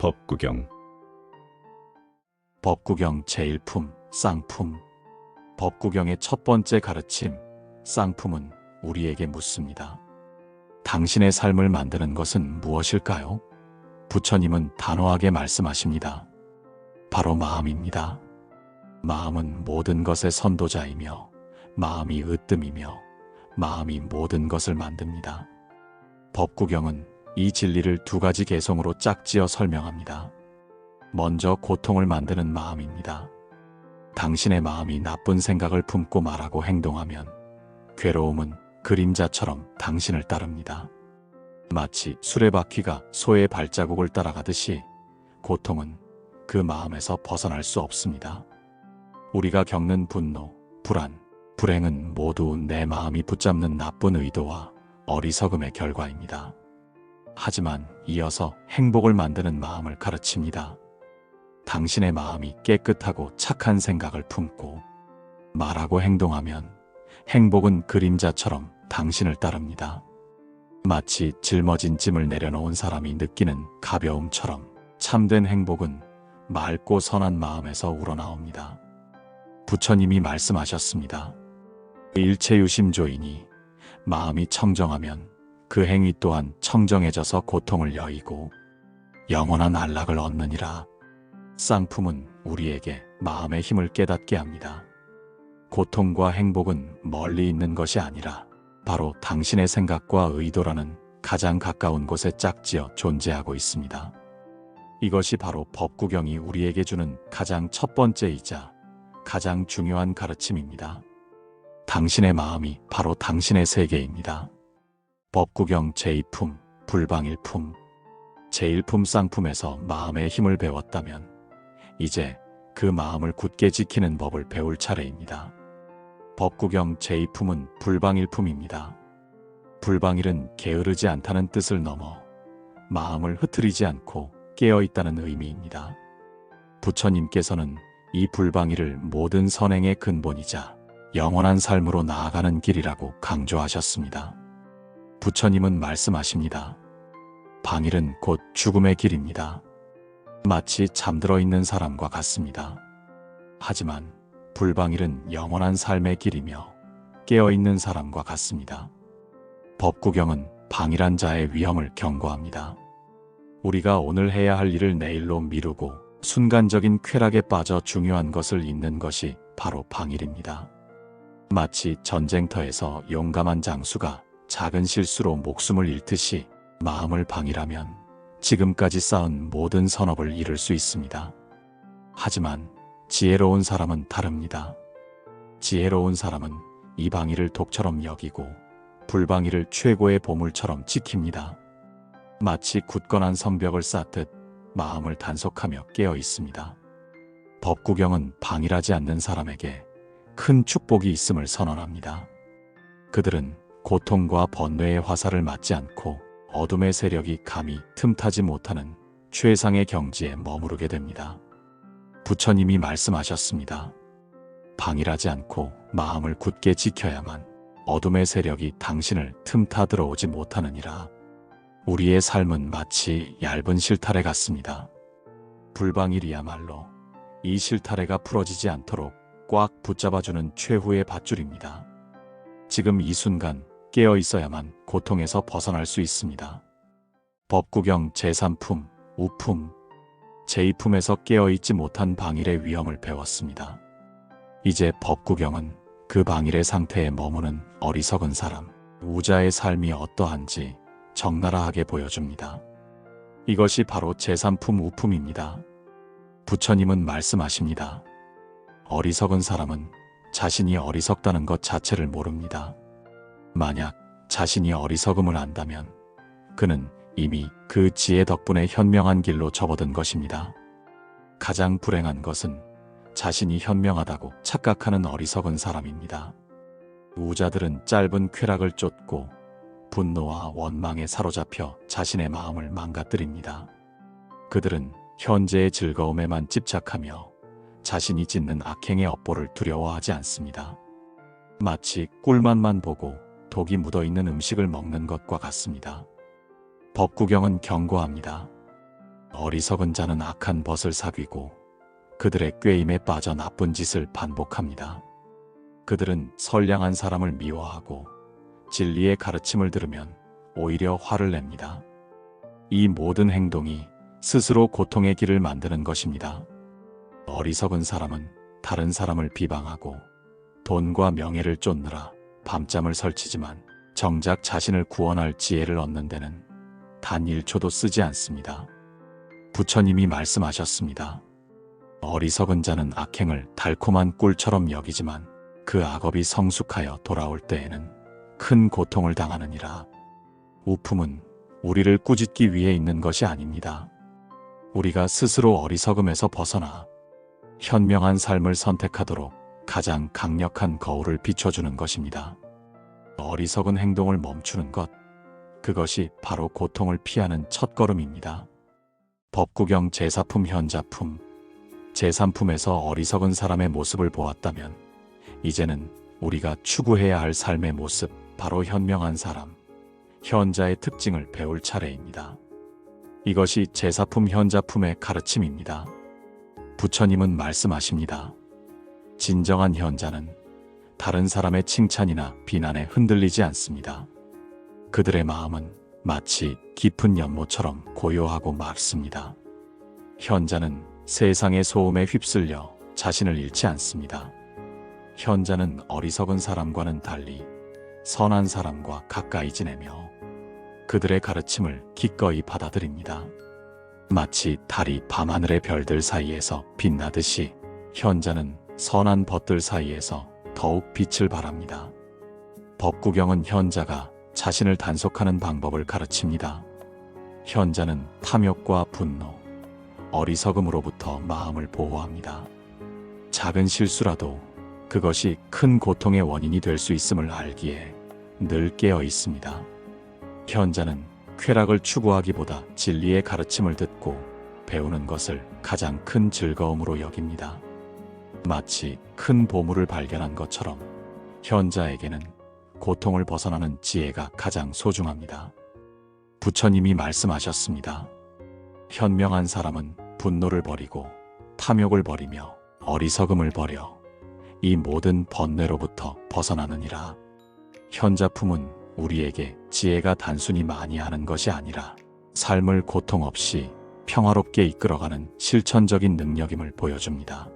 법구경. 법구경 제1품 쌍품. 법구경의 첫 번째 가르침, 쌍품은 우리에게 묻습니다. 당신의 삶을 만드는 것은 무엇일까요? 부처님은 단호하게 말씀하십니다. 바로 마음입니다. 마음은 모든 것의 선도자이며 마음이 으뜸이며 마음이 모든 것을 만듭니다. 법구경은 이 진리를 두 가지 개성으로 짝지어 설명합니다. 먼저 고통을 만드는 마음입니다. 당신의 마음이 나쁜 생각을 품고 말하고 행동하면 괴로움은 그림자처럼 당신을 따릅니다. 마치 수레바퀴가 소의 발자국을 따라가듯이 고통은 그 마음에서 벗어날 수 없습니다. 우리가 겪는 분노, 불안, 불행은 모두 내 마음이 붙잡는 나쁜 의도와 어리석음의 결과입니다. 하지만 이어서 행복을 만드는 마음을 가르칩니다. 당신의 마음이 깨끗하고 착한 생각을 품고 말하고 행동하면 행복은 그림자처럼 당신을 따릅니다. 마치 짊어진 짐을 내려놓은 사람이 느끼는 가벼움처럼 참된 행복은 맑고 선한 마음에서 우러나옵니다. 부처님이 말씀하셨습니다. 일체유심조이니 마음이 청정하면 그 행위 또한 청정해져서 고통을 여의고 영원한 안락을 얻느니라. 쌍품은 우리에게 마음의 힘을 깨닫게 합니다. 고통과 행복은 멀리 있는 것이 아니라 바로 당신의 생각과 의도라는 가장 가까운 곳에 짝지어 존재하고 있습니다. 이것이 바로 법구경이 우리에게 주는 가장 첫 번째이자 가장 중요한 가르침입니다. 당신의 마음이 바로 당신의 세계입니다. 법구경 제2품, 불방일품. 제1품 쌍품에서 마음의 힘을 배웠다면 이제 그 마음을 굳게 지키는 법을 배울 차례입니다. 법구경 제2품은 불방일품입니다. 불방일은 게으르지 않다는 뜻을 넘어 마음을 흐트리지 않고 깨어있다는 의미입니다. 부처님께서는 이 불방일을 모든 선행의 근본이자 영원한 삶으로 나아가는 길이라고 강조하셨습니다. 부처님은 말씀하십니다. 방일은 곧 죽음의 길입니다. 마치 잠들어 있는 사람과 같습니다. 하지만 불방일은 영원한 삶의 길이며 깨어있는 사람과 같습니다. 법구경은 방일한 자의 위험을 경고합니다. 우리가 오늘 해야 할 일을 내일로 미루고 순간적인 쾌락에 빠져 중요한 것을 잊는 것이 바로 방일입니다. 마치 전쟁터에서 용감한 장수가 작은 실수로 목숨을 잃듯이 마음을 방일하면 지금까지 쌓은 모든 선업을 잃을 수 있습니다. 하지만 지혜로운 사람은 다릅니다. 지혜로운 사람은 이 방일을 독처럼 여기고 불방일을 최고의 보물처럼 지킵니다. 마치 굳건한 성벽을 쌓듯 마음을 단속하며 깨어 있습니다. 법구경은 방일하지 않는 사람에게 큰 축복이 있음을 선언합니다. 그들은 고통과 번뇌의 화살을 맞지 않고 어둠의 세력이 감히 틈타지 못하는 최상의 경지에 머무르게 됩니다. 부처님이 말씀하셨습니다. 방일하지 않고 마음을 굳게 지켜야만 어둠의 세력이 당신을 틈타 들어오지 못하느니라. 우리의 삶은 마치 얇은 실타래 같습니다. 불방일이야말로 이 실타래가 풀어지지 않도록 꽉 붙잡아주는 최후의 밧줄입니다. 지금 이 순간 깨어 있어야만 고통에서 벗어날 수 있습니다. 법구경 제3품, 우품. 제2품에서 깨어있지 못한 방일의 위험을 배웠습니다. 이제 법구경은 그 방일의 상태에 머무는 어리석은 사람, 우자의 삶이 어떠한지 적나라하게 보여줍니다. 이것이 바로 제3품 우품입니다. 부처님은 말씀하십니다. 어리석은 사람은 자신이 어리석다는 것 자체를 모릅니다. 만약 자신이 어리석음을 안다면 그는 이미 그 지혜 덕분에 현명한 길로 접어든 것입니다. 가장 불행한 것은 자신이 현명하다고 착각하는 어리석은 사람입니다. 우자들은 짧은 쾌락을 쫓고 분노와 원망에 사로잡혀 자신의 마음을 망가뜨립니다. 그들은 현재의 즐거움에만 집착하며 자신이 짓는 악행의 업보를 두려워하지 않습니다. 마치 꿀맛만 보고 독이 묻어있는 음식을 먹는 것과 같습니다. 법구경은 경고합니다. 어리석은 자는 악한 벗을 사귀고 그들의 꾀임에 빠져 나쁜 짓을 반복합니다. 그들은 선량한 사람을 미워하고 진리의 가르침을 들으면 오히려 화를 냅니다. 이 모든 행동이 스스로 고통의 길을 만드는 것입니다. 어리석은 사람은 다른 사람을 비방하고 돈과 명예를 쫓느라 밤잠을 설치지만 정작 자신을 구원할 지혜를 얻는 데는 단 1초도 쓰지 않습니다. 부처님이 말씀하셨습니다. 어리석은 자는 악행을 달콤한 꿀처럼 여기지만 그 악업이 성숙하여 돌아올 때에는 큰 고통을 당하느니라. 우품은 우리를 꾸짖기 위해 있는 것이 아닙니다. 우리가 스스로 어리석음에서 벗어나 현명한 삶을 선택하도록 가장 강력한 거울을 비춰주는 것입니다. 어리석은 행동을 멈추는 것, 그것이 바로 고통을 피하는 첫걸음입니다. 법구경 제4품 현자품, 제3품에서 어리석은 사람의 모습을 보았다면 이제는 우리가 추구해야 할 삶의 모습, 바로 현명한 사람, 현자의 특징을 배울 차례입니다. 이것이 제4품 현자품의 가르침입니다. 부처님은 말씀하십니다. 진정한 현자는 다른 사람의 칭찬이나 비난에 흔들리지 않습니다. 그들의 마음은 마치 깊은 연못처럼 고요하고 맑습니다. 현자는 세상의 소음에 휩쓸려 자신을 잃지 않습니다. 현자는 어리석은 사람과는 달리 선한 사람과 가까이 지내며 그들의 가르침을 기꺼이 받아들입니다. 마치 달이 밤하늘의 별들 사이에서 빛나듯이 현자는 선한 벗들 사이에서 더욱 빛을 발합니다. 법구경은 현자가 자신을 단속하는 방법을 가르칩니다. 현자는 탐욕과 분노, 어리석음으로부터 마음을 보호합니다. 작은 실수라도 그것이 큰 고통의 원인이 될 수 있음을 알기에 늘 깨어 있습니다. 현자는 쾌락을 추구하기보다 진리의 가르침을 듣고 배우는 것을 가장 큰 즐거움으로 여깁니다. 마치 큰 보물을 발견한 것처럼 현자에게는 고통을 벗어나는 지혜가 가장 소중합니다. 부처님이 말씀하셨습니다. 현명한 사람은 분노를 버리고 탐욕을 버리며 어리석음을 버려 이 모든 번뇌로부터 벗어나느니라. 현자품은 우리에게 지혜가 단순히 많이 하는 것이 아니라 삶을 고통 없이 평화롭게 이끌어가는 실천적인 능력임을 보여줍니다.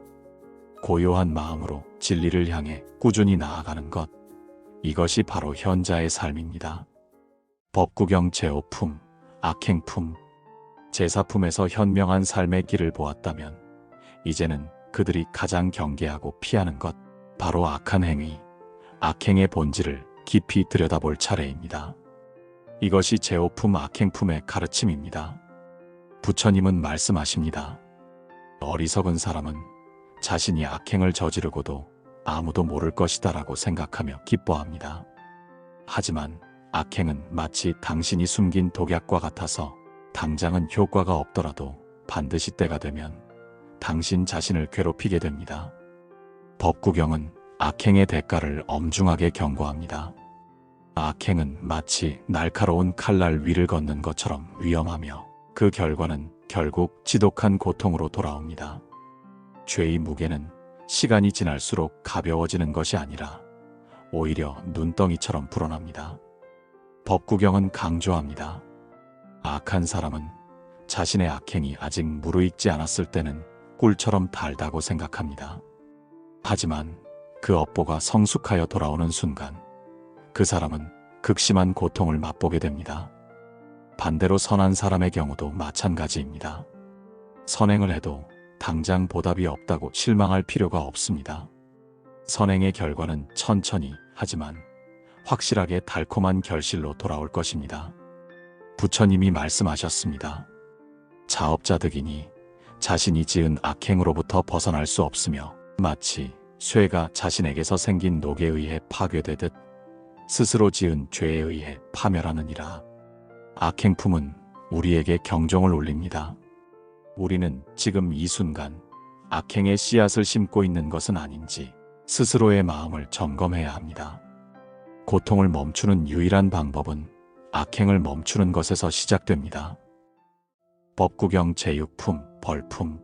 고요한 마음으로 진리를 향해 꾸준히 나아가는 것, 이것이 바로 현자의 삶입니다. 법구경 제5품, 악행품, 제4품에서 현명한 삶의 길을 보았다면 이제는 그들이 가장 경계하고 피하는 것, 바로 악한 행위, 악행의 본질을 깊이 들여다볼 차례입니다. 이것이 제5품 악행품의 가르침입니다. 부처님은 말씀하십니다. 어리석은 사람은 자신이 악행을 저지르고도 아무도 모를 것이다라고 생각하며 기뻐합니다. 하지만 악행은 마치 당신이 숨긴 독약과 같아서 당장은 효과가 없더라도 반드시 때가 되면 당신 자신을 괴롭히게 됩니다. 법구경은 악행의 대가를 엄중하게 경고합니다. 악행은 마치 날카로운 칼날 위를 걷는 것처럼 위험하며 그 결과는 결국 지독한 고통으로 돌아옵니다. 죄의 무게는 시간이 지날수록 가벼워지는 것이 아니라 오히려 눈덩이처럼 불어납니다. 법구경은 강조합니다. 악한 사람은 자신의 악행이 아직 무르익지 않았을 때는 꿀처럼 달다고 생각합니다. 하지만 그 업보가 성숙하여 돌아오는 순간 그 사람은 극심한 고통을 맛보게 됩니다. 반대로 선한 사람의 경우도 마찬가지입니다. 선행을 해도 당장 보답이 없다고 실망할 필요가 없습니다. 선행의 결과는 천천히 하지만 확실하게 달콤한 결실로 돌아올 것입니다. 부처님이 말씀하셨습니다. 자업자득이니 자신이 지은 악행으로부터 벗어날 수 없으며 마치 쇠가 자신에게서 생긴 녹에 의해 파괴되듯 스스로 지은 죄에 의해 파멸하느니라. 악행품은 우리에게 경종을 울립니다. 우리는 지금 이 순간 악행의 씨앗을 심고 있는 것은 아닌지 스스로의 마음을 점검해야 합니다. 고통을 멈추는 유일한 방법은 악행을 멈추는 것에서 시작됩니다. 법구경 제육품, 벌품,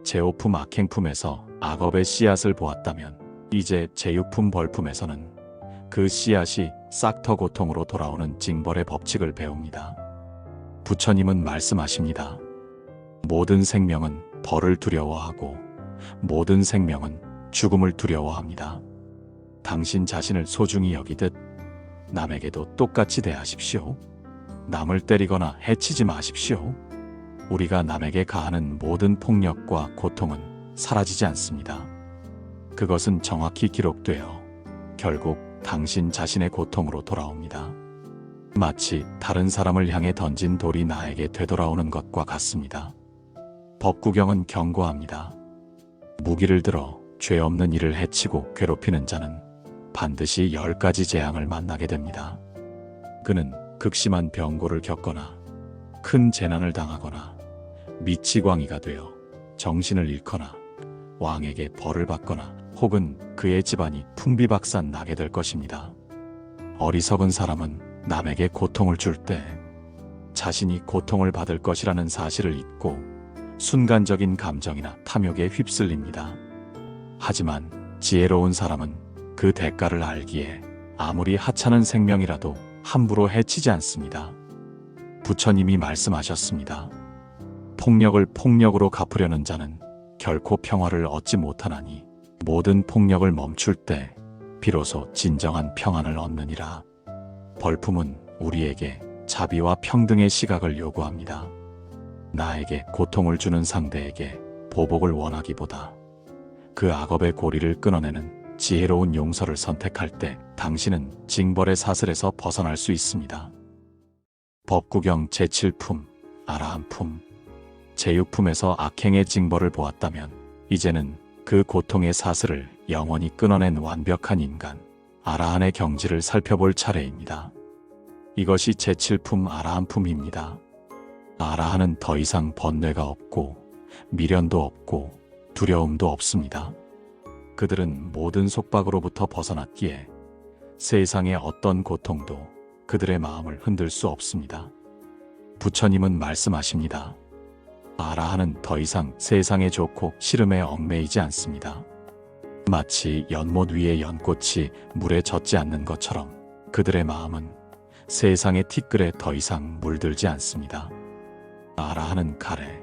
제오품 악행품에서 악업의 씨앗을 보았다면 이제 제육품 벌품에서는 그 씨앗이 싹터 고통으로 돌아오는 징벌의 법칙을 배웁니다. 부처님은 말씀하십니다. 모든 생명은 벌을 두려워하고 모든 생명은 죽음을 두려워합니다. 당신 자신을 소중히 여기듯 남에게도 똑같이 대하십시오. 남을 때리거나 해치지 마십시오. 우리가 남에게 가하는 모든 폭력과 고통은 사라지지 않습니다. 그것은 정확히 기록되어 결국 당신 자신의 고통으로 돌아옵니다. 마치 다른 사람을 향해 던진 돌이 나에게 되돌아오는 것과 같습니다. 법구경은 경고합니다. 무기를 들어 죄 없는 이를 해치고 괴롭히는 자는 반드시 10가지 재앙을 만나게 됩니다. 그는 극심한 병고를 겪거나 큰 재난을 당하거나 미치광이가 되어 정신을 잃거나 왕에게 벌을 받거나 혹은 그의 집안이 풍비박산 나게 될 것입니다. 어리석은 사람은 남에게 고통을 줄 때 자신이 고통을 받을 것이라는 사실을 잊고 순간적인 감정이나 탐욕에 휩쓸립니다. 하지만 지혜로운 사람은 그 대가를 알기에 아무리 하찮은 생명이라도 함부로 해치지 않습니다. 부처님이 말씀하셨습니다. 폭력을 폭력으로 갚으려는 자는 결코 평화를 얻지 못하나니 모든 폭력을 멈출 때 비로소 진정한 평안을 얻느니라. 벌품은 우리에게 자비와 평등의 시각을 요구합니다. 나에게 고통을 주는 상대에게 보복을 원하기보다 그 악업의 고리를 끊어내는 지혜로운 용서를 선택할 때 당신은 징벌의 사슬에서 벗어날 수 있습니다. 법구경 제7품, 아라한품, 제육품에서 악행의 징벌을 보았다면 이제는 그 고통의 사슬을 영원히 끊어낸 완벽한 인간, 아라한의 경지를 살펴볼 차례입니다. 이것이 제7품 아라한품입니다. 아라한은 더 이상 번뇌가 없고 미련도 없고 두려움도 없습니다. 그들은 모든 속박으로부터 벗어났기에 세상의 어떤 고통도 그들의 마음을 흔들 수 없습니다. 부처님은 말씀하십니다. 아라한은 더 이상 세상에 좋고 싫음에 얽매이지 않습니다. 마치 연못 위의 연꽃이 물에 젖지 않는 것처럼 그들의 마음은 세상의 티끌에 더 이상 물들지 않습니다. 아라한은 가래,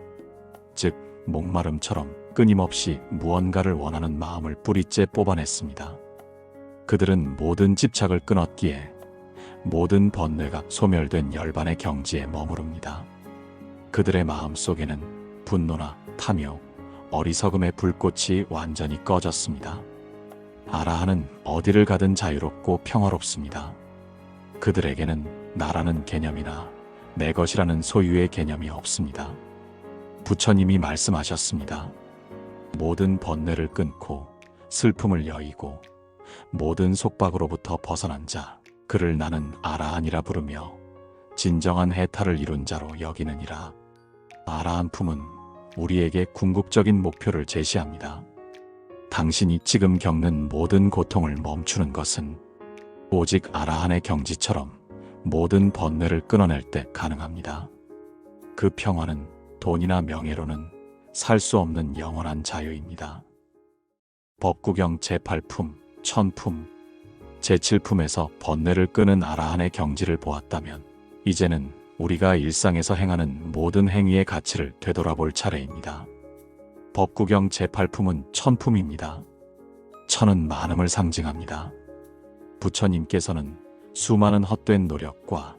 즉 목마름처럼 끊임없이 무언가를 원하는 마음을 뿌리째 뽑아냈습니다. 그들은 모든 집착을 끊었기에 모든 번뇌가 소멸된 열반의 경지에 머무릅니다. 그들의 마음 속에는 분노나 탐욕, 어리석음의 불꽃이 완전히 꺼졌습니다. 아라한은 어디를 가든 자유롭고 평화롭습니다. 그들에게는 나라는 개념이나 내 것이라는 소유의 개념이 없습니다. 부처님이 말씀하셨습니다. 모든 번뇌를 끊고 슬픔을 여의고 모든 속박으로부터 벗어난 자, 그를 나는 아라한이라 부르며 진정한 해탈을 이룬 자로 여기느니라. 아라한품은 우리에게 궁극적인 목표를 제시합니다. 당신이 지금 겪는 모든 고통을 멈추는 것은 오직 아라한의 경지처럼 모든 번뇌를 끊어낼 때 가능합니다. 그 평화는 돈이나 명예로는 살 수 없는 영원한 자유입니다. 법구경 제8품, 천품, 제7품에서 번뇌를 끄는 아라한의 경지를 보았다면 이제는 우리가 일상에서 행하는 모든 행위의 가치를 되돌아볼 차례입니다. 법구경 제8품은 천품입니다. 천은 많음을 상징합니다. 부처님께서는 수많은 헛된 노력과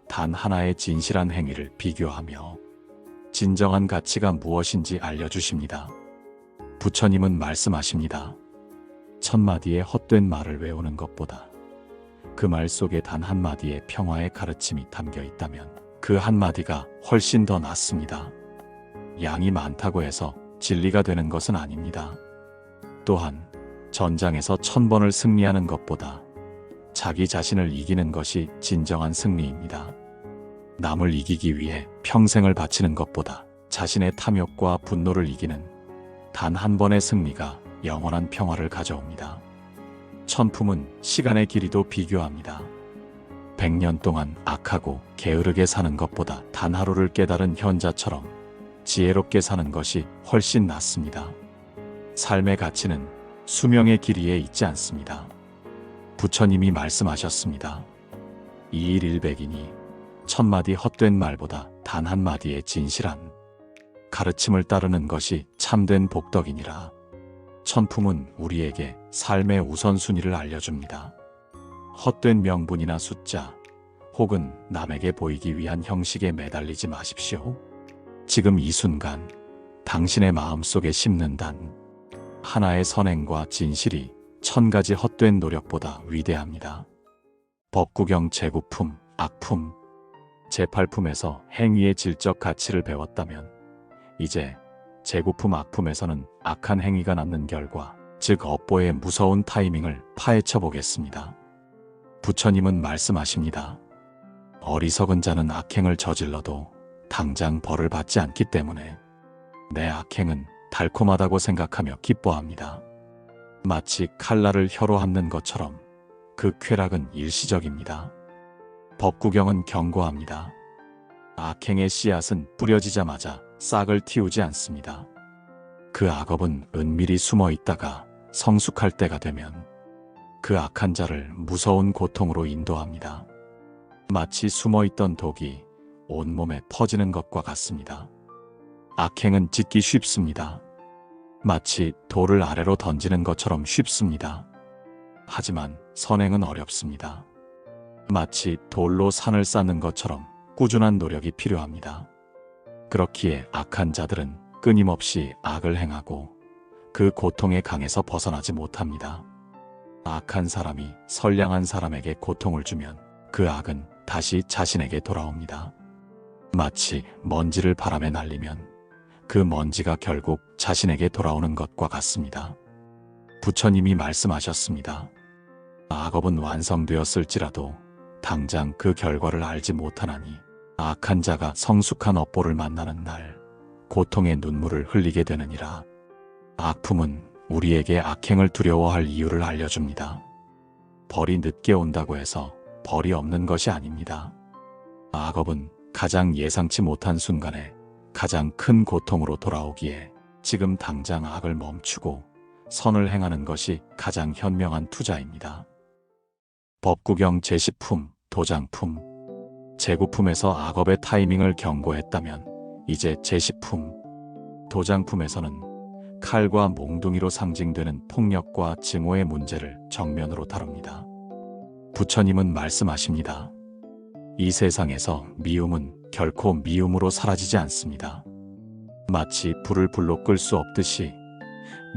단 하나의 진실한 행위를 비교하며 진정한 가치가 무엇인지 알려주십니다. 부처님은 말씀하십니다. 1000마디의 헛된 말을 외우는 것보다 그 말 속에 단 한마디의 평화의 가르침이 담겨 있다면 그 한마디가 훨씬 더 낫습니다. 양이 많다고 해서 진리가 되는 것은 아닙니다. 또한 전장에서 1000번을 승리하는 것보다 자기 자신을 이기는 것이 진정한 승리입니다. 남을 이기기 위해 평생을 바치는 것보다 자신의 탐욕과 분노를 이기는 단 한 번의 승리가 영원한 평화를 가져옵니다. 천품은 시간의 길이도 비교합니다. 100년 동안 악하고 게으르게 사는 것보다 단 하루를 깨달은 현자처럼 지혜롭게 사는 것이 훨씬 낫습니다. 삶의 가치는 수명의 길이에 있지 않습니다. 부처님이 말씀하셨습니다. 이일일백이니 천마디 헛된 말보다 단 한마디의 진실한 가르침을 따르는 것이 참된 복덕이니라. 천품은 우리에게 삶의 우선순위를 알려줍니다. 헛된 명분이나 숫자 혹은 남에게 보이기 위한 형식에 매달리지 마십시오. 지금 이 순간 당신의 마음속에 심는단 하나의 선행과 진실이 1000가지 헛된 노력보다 위대합니다. 법구경 제구품, 악품, 제8품에서 행위의 질적 가치를 배웠다면 이제 제구품 악품에서는 악한 행위가 낳는 결과, 즉 업보의 무서운 타이밍을 파헤쳐 보겠습니다. 부처님은 말씀하십니다. 어리석은 자는 악행을 저질러도 당장 벌을 받지 않기 때문에 내 악행은 달콤하다고 생각하며 기뻐합니다. 마치 칼날을 혀로 함는 것처럼 그 쾌락은 일시적입니다. 법구경은 경고합니다. 악행의 씨앗은 뿌려지자마자 싹을 틔우지 않습니다. 그 악업은 은밀히 숨어 있다가 성숙할 때가 되면 그 악한 자를 무서운 고통으로 인도합니다. 마치 숨어있던 독이 온몸에 퍼지는 것과 같습니다. 악행은 짓기 쉽습니다. 마치 돌을 아래로 던지는 것처럼 쉽습니다. 하지만 선행은 어렵습니다. 마치 돌로 산을 쌓는 것처럼 꾸준한 노력이 필요합니다. 그렇기에 악한 자들은 끊임없이 악을 행하고 그 고통의 강에서 벗어나지 못합니다. 악한 사람이 선량한 사람에게 고통을 주면 그 악은 다시 자신에게 돌아옵니다. 마치 먼지를 바람에 날리면 그 먼지가 결국 자신에게 돌아오는 것과 같습니다. 부처님이 말씀하셨습니다. 악업은 완성되었을지라도 당장 그 결과를 알지 못하나니 악한 자가 성숙한 업보를 만나는 날 고통의 눈물을 흘리게 되느니라. 악품은 우리에게 악행을 두려워할 이유를 알려줍니다. 벌이 늦게 온다고 해서 벌이 없는 것이 아닙니다. 악업은 가장 예상치 못한 순간에 가장 큰 고통으로 돌아오기에 지금 당장 악을 멈추고 선을 행하는 것이 가장 현명한 투자입니다. 법구경 제10품, 도장품, 제구품에서 악업의 타이밍을 경고했다면 이제 제10품, 도장품에서는 칼과 몽둥이로 상징되는 폭력과 증오의 문제를 정면으로 다룹니다. 부처님은 말씀하십니다. 이 세상에서 미움은 결코 미움으로 사라지지 않습니다. 마치 불을 불로 끌 수 없듯이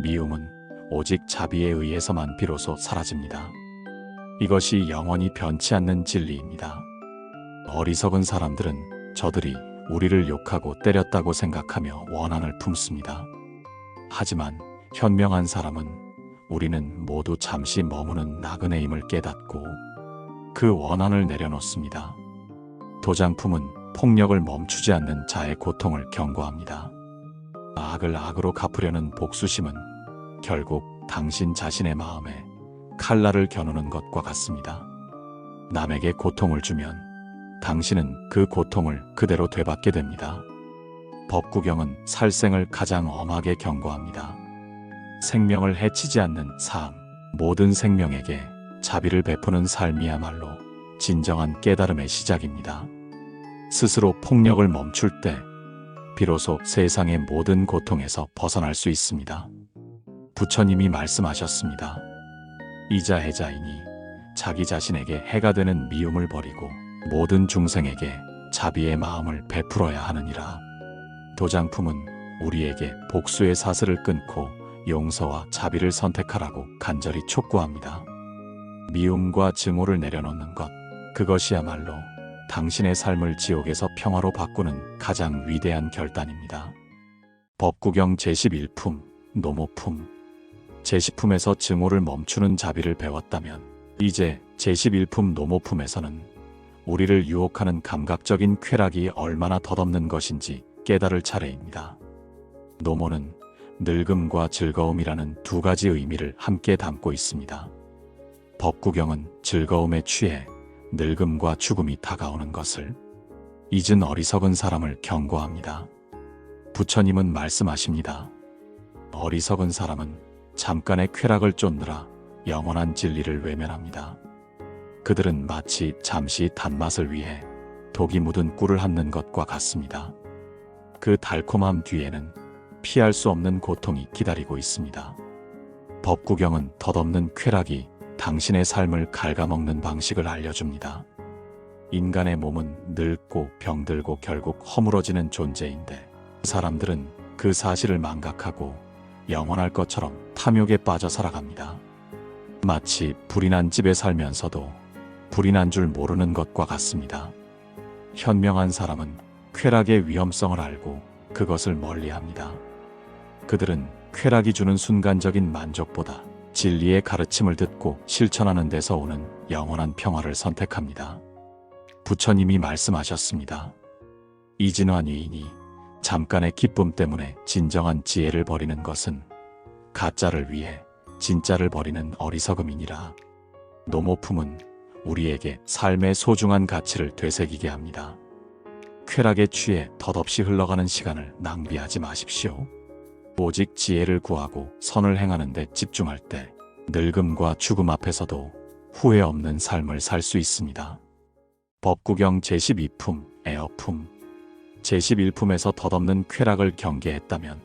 미움은 오직 자비에 의해서만 비로소 사라집니다. 이것이 영원히 변치 않는 진리입니다. 어리석은 사람들은 저들이 우리를 욕하고 때렸다고 생각하며 원한을 품습니다. 하지만 현명한 사람은 우리는 모두 잠시 머무는 나그네임을 깨닫고 그 원한을 내려놓습니다. 도장품은 폭력을 멈추지 않는 자의 고통을 경고합니다. 악을 악으로 갚으려는 복수심은 결국 당신 자신의 마음에 칼날을 겨누는 것과 같습니다. 남에게 고통을 주면 당신은 그 고통을 그대로 되받게 됩니다. 법구경은 살생을 가장 엄하게 경고합니다. 생명을 해치지 않는 삶, 모든 생명에게 자비를 베푸는 삶이야말로 진정한 깨달음의 시작입니다. 스스로 폭력을 멈출 때 비로소 세상의 모든 고통에서 벗어날 수 있습니다. 부처님이 말씀하셨습니다. 이자해자이니 자기 자신에게 해가 되는 미움을 버리고 모든 중생에게 자비의 마음을 베풀어야 하느니라. 도장품은 우리에게 복수의 사슬을 끊고 용서와 자비를 선택하라고 간절히 촉구합니다. 미움과 증오를 내려놓는 것, 그것이야말로 당신의 삶을 지옥에서 평화로 바꾸는 가장 위대한 결단입니다. 법구경 제11품, 노모품, 제10품에서 증오를 멈추는 자비를 배웠다면 이제 제11품 노모품에서는 우리를 유혹하는 감각적인 쾌락이 얼마나 덧없는 것인지 깨달을 차례입니다. 노모는 늙음과 즐거움이라는 두 가지 의미를 함께 담고 있습니다. 법구경은 즐거움에 취해 늙음과 죽음이 다가오는 것을 잊은 어리석은 사람을 경고합니다. 부처님은 말씀하십니다. 어리석은 사람은 잠깐의 쾌락을 쫓느라 영원한 진리를 외면합니다. 그들은 마치 잠시 단맛을 위해 독이 묻은 꿀을 핥는 것과 같습니다. 그 달콤함 뒤에는 피할 수 없는 고통이 기다리고 있습니다. 법구경은 덧없는 쾌락이 당신의 삶을 갉아먹는 방식을 알려줍니다. 인간의 몸은 늙고 병들고 결국 허물어지는 존재인데 사람들은 그 사실을 망각하고 영원할 것처럼 탐욕에 빠져 살아갑니다. 마치 불이 난 집에 살면서도 불이 난 줄 모르는 것과 같습니다. 현명한 사람은 쾌락의 위험성을 알고 그것을 멀리합니다. 그들은 쾌락이 주는 순간적인 만족보다 진리의 가르침을 듣고 실천하는 데서 오는 영원한 평화를 선택합니다. 부처님이 말씀하셨습니다. 이진환 위인이 잠깐의 기쁨 때문에 진정한 지혜를 버리는 것은 가짜를 위해 진짜를 버리는 어리석음이니라. 노모품은 우리에게 삶의 소중한 가치를 되새기게 합니다. 쾌락에 취해 덧없이 흘러가는 시간을 낭비하지 마십시오. 오직 지혜를 구하고 선을 행하는 데 집중할 때 늙음과 죽음 앞에서도 후회 없는 삶을 살 수 있습니다. 법구경 제12품, 애어품. 제11품에서 덧없는 쾌락을 경계했다면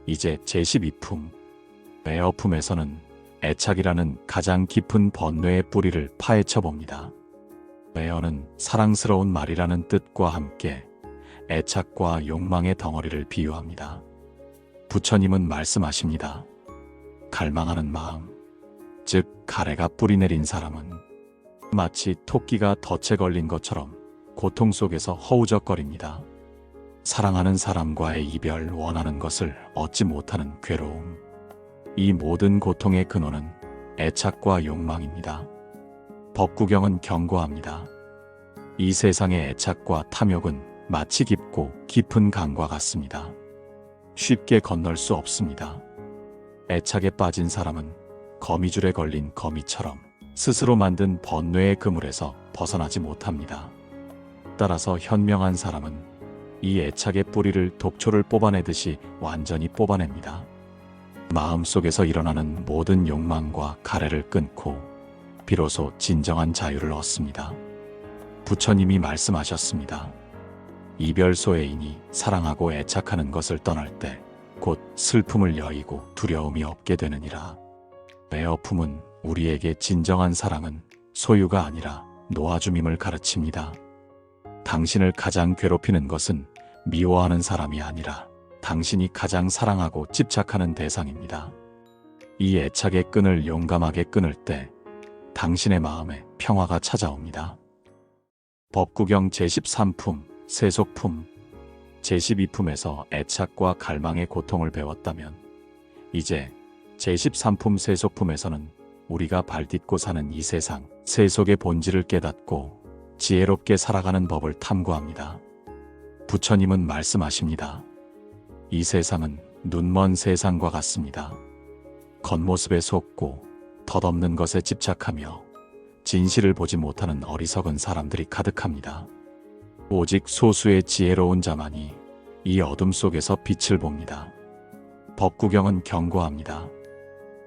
이제 제12품, 애어품에서는 애착이라는 가장 깊은 번뇌의 뿌리를 파헤쳐 봅니다. 애어는 사랑스러운 말이라는 뜻과 함께 애착과 욕망의 덩어리를 비유합니다. 부처님은 말씀하십니다. 갈망하는 마음, 즉 가래가 뿌리 내린 사람은 마치 토끼가 덫에 걸린 것처럼 고통 속에서 허우적거립니다. 사랑하는 사람과의 이별, 원하는 것을 얻지 못하는 괴로움. 이 모든 고통의 근원은 애착과 욕망입니다. 법구경은 경고합니다. 이 세상의 애착과 탐욕은 마치 깊고 깊은 강과 같습니다. 쉽게 건널 수 없습니다. 애착에 빠진 사람은 거미줄에 걸린 거미처럼 스스로 만든 번뇌의 그물에서 벗어나지 못합니다. 따라서 현명한 사람은 이 애착의 뿌리를 독초를 뽑아내듯이 완전히 뽑아냅니다. 마음속에서 일어나는 모든 욕망과 가래를 끊고 비로소 진정한 자유를 얻습니다. 부처님이 말씀하셨습니다. 이별소외인이 사랑하고 애착하는 것을 떠날 때 곧 슬픔을 여의고 두려움이 없게 되느니라. 애어품은 우리에게 진정한 사랑은 소유가 아니라 놓아줌임을 가르칩니다. 당신을 가장 괴롭히는 것은 미워하는 사람이 아니라 당신이 가장 사랑하고 집착하는 대상입니다. 이 애착의 끈을 용감하게 끊을 때 당신의 마음에 평화가 찾아옵니다. 법구경 제13품, 세속품. 제12품에서 애착과 갈망의 고통을 배웠다면 이제 제13품 세속품에서는 우리가 발딛고 사는 이 세상, 세속의 본질을 깨닫고 지혜롭게 살아가는 법을 탐구합니다. 부처님은 말씀하십니다. 이 세상은 눈먼 세상과 같습니다. 겉모습에 속고 덧없는 것에 집착하며 진실을 보지 못하는 어리석은 사람들이 가득합니다. 오직 소수의 지혜로운 자만이 이 어둠 속에서 빛을 봅니다. 법구경은 경고합니다.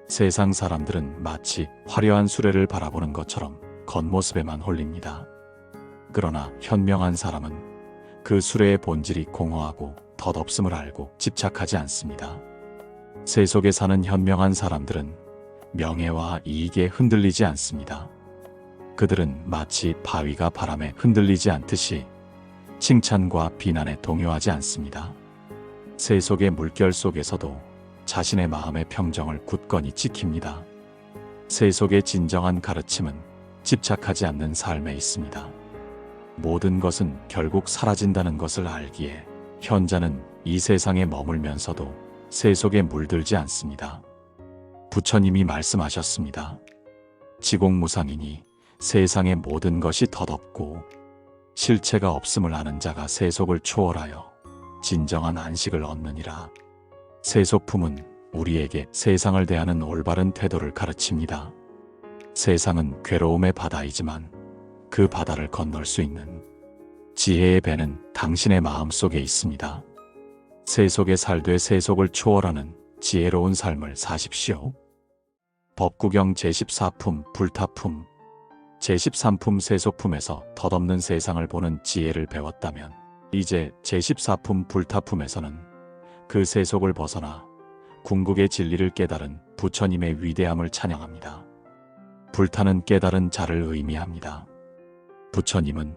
세상 사람들은 마치 화려한 수레를 바라보는 것처럼 겉모습에만 홀립니다. 그러나 현명한 사람은 그 수레의 본질이 공허하고 덧없음을 알고 집착하지 않습니다. 세속에 사는 현명한 사람들은 명예와 이익에 흔들리지 않습니다. 그들은 마치 바위가 바람에 흔들리지 않듯이 칭찬과 비난에 동요하지 않습니다. 세속의 물결 속에서도 자신의 마음의 평정을 굳건히 지킵니다. 세속의 진정한 가르침은 집착하지 않는 삶에 있습니다. 모든 것은 결국 사라진다는 것을 알기에 현자는 이 세상에 머물면서도 세속에 물들지 않습니다. 부처님이 말씀하셨습니다. 지공무상이니 세상의 모든 것이 덧없고 실체가 없음을 아는 자가 세속을 초월하여 진정한 안식을 얻느니라. 세속품은 우리에게 세상을 대하는 올바른 태도를 가르칩니다. 세상은 괴로움의 바다이지만 그 바다를 건널 수 있는 지혜의 배는 당신의 마음속에 있습니다. 세속에 살되 세속을 초월하는 지혜로운 삶을 사십시오. 법구경 제14품 불타품. 제13품 세속품에서 덧없는 세상을 보는 지혜를 배웠다면 이제 제14품 불타품에서는 그 세속을 벗어나 궁극의 진리를 깨달은 부처님의 위대함을 찬양합니다. 불타는 깨달은 자를 의미합니다. 부처님은